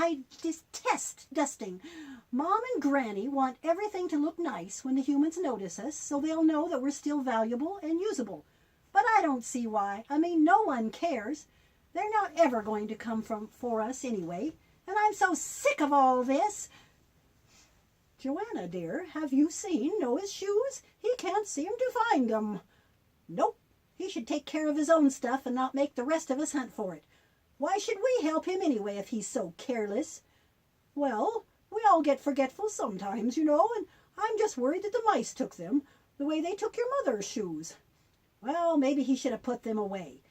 I detest dusting. Mom and Granny want everything to look nice when the humans notice us, so they'll know that we're still valuable and usable. But I don't see why. I mean, no one cares. They're not ever going to come for us anyway. And I'm so sick of all this. Johanna, dear, have you seen Noah's shoes? He can't seem to find them. Nope. He should take care of his own stuff and not make the rest of us hunt for it. Why should we help him anyway if he's so careless? Well, we all get forgetful sometimes, you know, and I'm just worried that the mice took them, the way they took your mother's shoes. Well, maybe he should have put them away.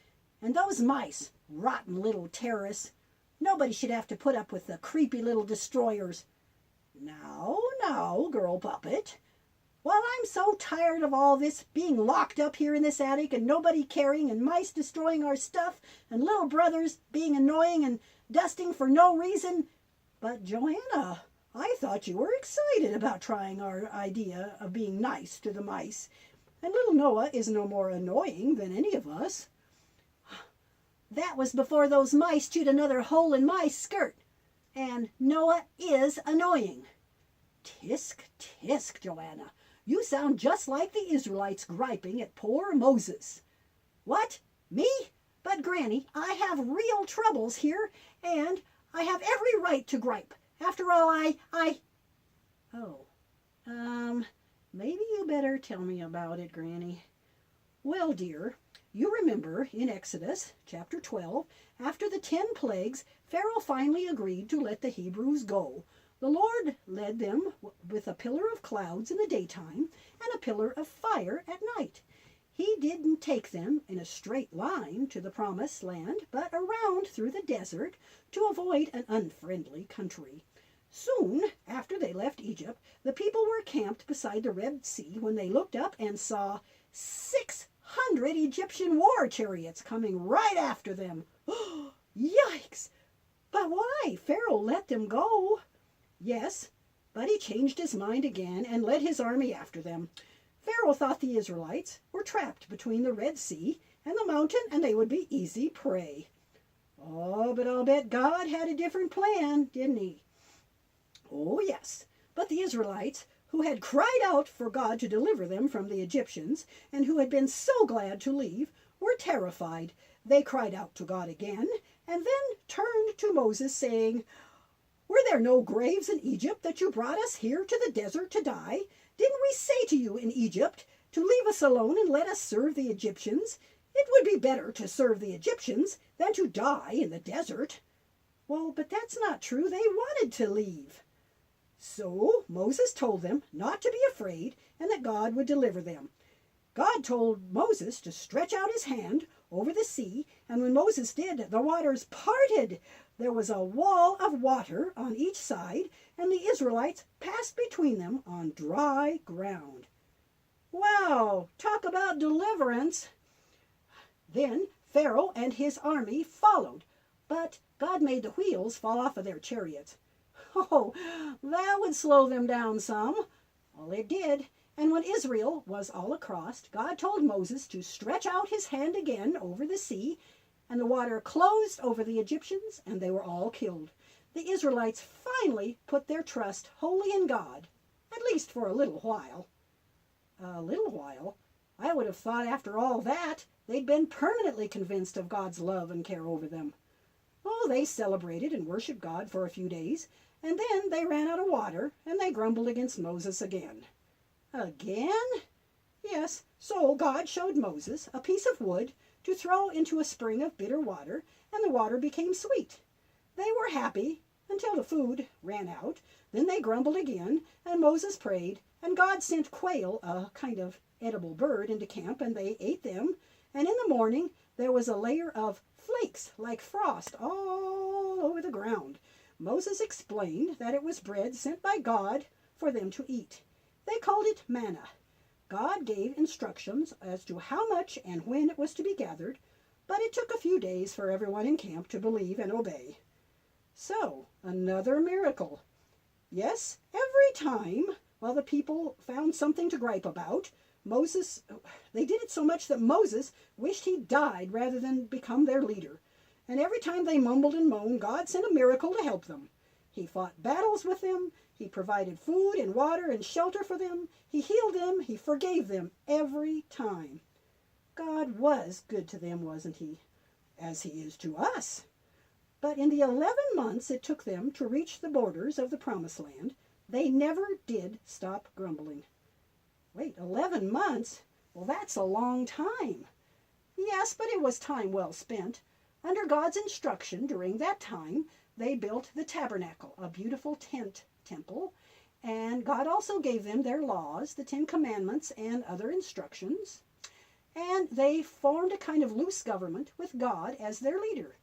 And those mice, rotten little terrorists. Nobody should have to put up with the creepy little destroyers. Now, girl puppet. Well, I'm so tired of all this being locked up here in this attic and nobody caring and mice destroying our stuff and little brothers being annoying and dusting for no reason. But Johanna, I thought you were excited about trying our idea of being nice to the mice. And little Noah is no more annoying than any of us. That was before those mice chewed another hole in my skirt. And Noah is annoying. Tisk, tisk, Johanna. You sound just like the Israelites griping at poor Moses. What? Me? But Granny, I have real troubles here, and I have every right to gripe. After all, maybe you better tell me about it, Granny. Well, dear, you remember in Exodus chapter 12, after the 10 plagues, Pharaoh finally agreed to let the Hebrews go. The Lord led them with a pillar of clouds in the daytime and a pillar of fire at night. He didn't take them in a straight line to the promised land, but around through the desert to avoid an unfriendly country. Soon after they left Egypt, the people were camped beside the Red Sea when they looked up and saw 600 Egyptian war chariots coming right after them. Yikes! But why? Pharaoh let them go. Yes, but he changed his mind again and led his army after them. Pharaoh thought the Israelites were trapped between the Red Sea and the mountain and they would be easy prey. Oh, but I'll bet God had a different plan, didn't he? Oh, yes, but the Israelites, who had cried out for God to deliver them from the Egyptians and who had been so glad to leave, were terrified. They cried out to God again and then turned to Moses, saying, "Were there no graves in Egypt that you brought us here to the desert to die? Didn't we say to you in Egypt to leave us alone and let us serve the Egyptians? It would be better to serve the Egyptians than to die in the desert." Well, but that's not true. They wanted to leave. So Moses told them not to be afraid and that God would deliver them. God told Moses to stretch out his hand over the sea, and when Moses did, the waters parted. There was a wall of water on each side, and the Israelites passed between them on dry ground. Wow, talk about deliverance! Then Pharaoh and his army followed, but God made the wheels fall off of their chariots. Oh, that would slow them down some. Well, it did. And when Israel was all across, God told Moses to stretch out his hand again over the sea, and the water closed over the Egyptians, and they were all killed. The Israelites finally put their trust wholly in God, at least for a little while. A little while? I would have thought after all that they'd been permanently convinced of God's love and care over them. Oh, they celebrated and worshiped God for a few days, and then they ran out of water, and they grumbled against Moses again. Again? Yes, so God showed Moses a piece of wood to throw into a spring of bitter water, and the water became sweet. They were happy until the food ran out. Then they grumbled again, and Moses prayed, and God sent quail, a kind of edible bird, into camp, and they ate them. And in the morning there was a layer of flakes like frost all over the ground. Moses explained that it was bread sent by God for them to eat. They called it manna. God gave instructions as to how much and when it was to be gathered, but it took a few days for everyone in camp to believe and obey. So, another miracle. Yes, every time, while the people found something to gripe about, they did it so much that Moses wished he died rather than become their leader. And every time they mumbled and moaned, God sent a miracle to help them. He fought battles with them. He provided food and water and shelter for them. He healed them. He forgave them every time. God was good to them, wasn't he? As he is to us. But in the 11 months it took them to reach the borders of the Promised Land, they never did stop grumbling. Wait, 11 months? Well, that's a long time. Yes, but it was time well spent. Under God's instruction during that time, they built the tabernacle, a beautiful tent temple, and God also gave them their laws, the 10 Commandments, and other instructions. And they formed a kind of loose government with God as their leader.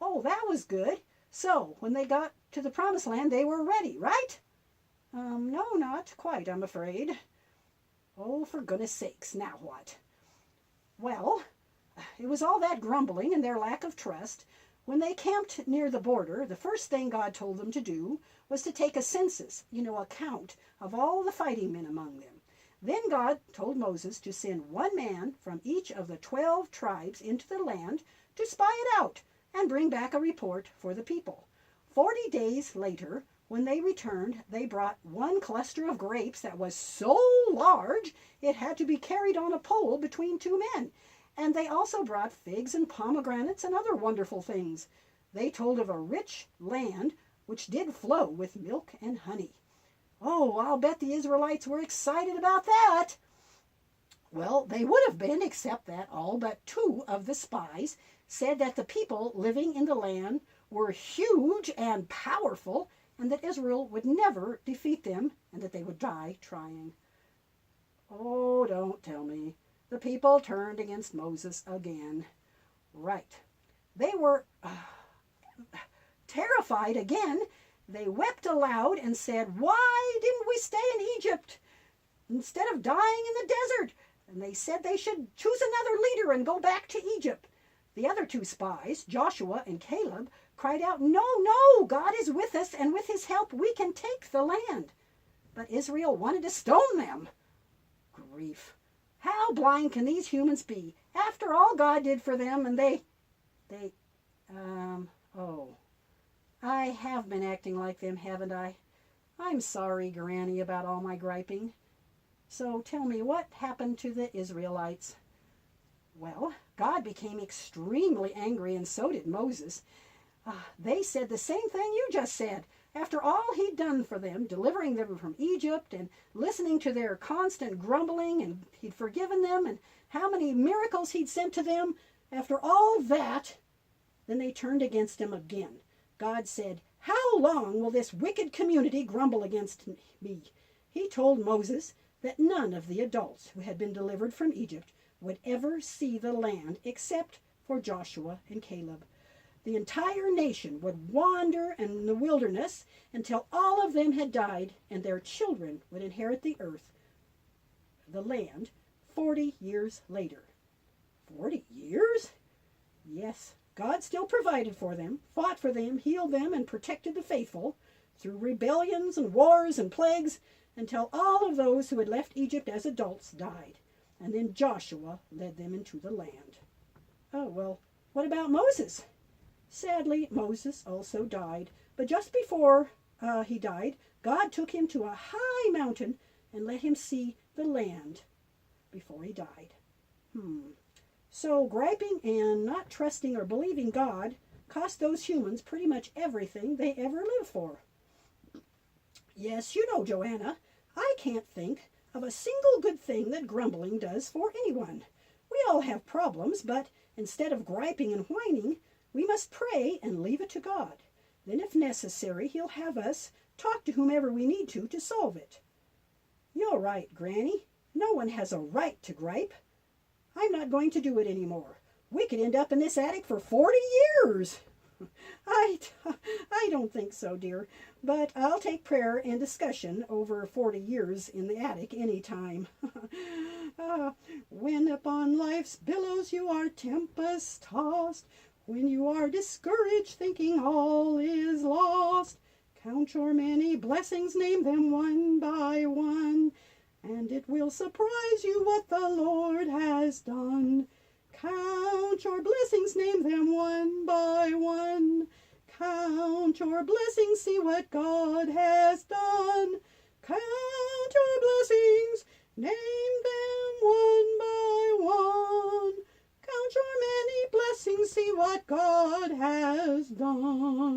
Oh, that was good. So, when they got to the Promised Land, they were ready, right? No, not quite, I'm afraid. Oh, for goodness sakes, now what? Well, it was all that grumbling and their lack of trust. When they camped near the border, the first thing God told them to do was to take a census, a count of all the fighting men among them. Then God told Moses to send 1 man from each of the 12 tribes into the land to spy it out and bring back a report for the people. 40 days later, when they returned, they brought 1 cluster of grapes that was so large it had to be carried on a pole between 2 men. And they also brought figs and pomegranates and other wonderful things. They told of a rich land which did flow with milk and honey. Oh, I'll bet the Israelites were excited about that. Well, they would have been, except that all but 2 of the spies said that the people living in the land were huge and powerful, and that Israel would never defeat them, and that they would die trying. Oh, don't tell me. The people turned against Moses again. Right. They were terrified again. They wept aloud and said, "Why didn't we stay in Egypt instead of dying in the desert?" And they said they should choose another leader and go back to Egypt. The other 2 spies, Joshua and Caleb, cried out, "No, no, God is with us, and with his help we can take the land." But Israel wanted to stone them. Grief. How blind can these humans be? After all God did for them, and I have been acting like them, haven't I? I'm sorry, Granny, about all my griping. So tell me, what happened to the Israelites? Well, God became extremely angry, and so did Moses. They said the same thing you just said. After all he'd done for them, delivering them from Egypt and listening to their constant grumbling, and he'd forgiven them, and how many miracles he'd sent to them, after all that, then they turned against him again. God said, "How long will this wicked community grumble against me?" He told Moses that none of the adults who had been delivered from Egypt would ever see the land except for Joshua and Caleb. The entire nation would wander in the wilderness until all of them had died, and their children would inherit the earth, the land, 40 years later. 40 years? Yes, God still provided for them, fought for them, healed them, and protected the faithful through rebellions and wars and plagues until all of those who had left Egypt as adults died. And then Joshua led them into the land. Oh, well, what about Moses? Sadly, Moses also died, but just before he died, God took him to a high mountain and let him see the land before he died. So griping and not trusting or believing God cost those humans pretty much everything they ever lived for. Yes, Johanna, I can't think of a single good thing that grumbling does for anyone. We all have problems, but instead of griping and whining, we must pray and leave it to God. Then, if necessary, he'll have us talk to whomever we need to solve it. You're right, Granny. No one has a right to gripe. I'm not going to do it anymore. We could end up in this attic for 40 years. I don't think so, dear, but I'll take prayer and discussion over 40 years in the attic any time. When upon life's billows you are tempest-tossed, when you are discouraged, thinking all is lost, count your many blessings, name them one by one, and it will surprise you what the Lord has done. Count your blessings, name them one by one. Count your blessings, see what God has done. Count your blessings, name them one by one. Count your many blessings, see what God has done.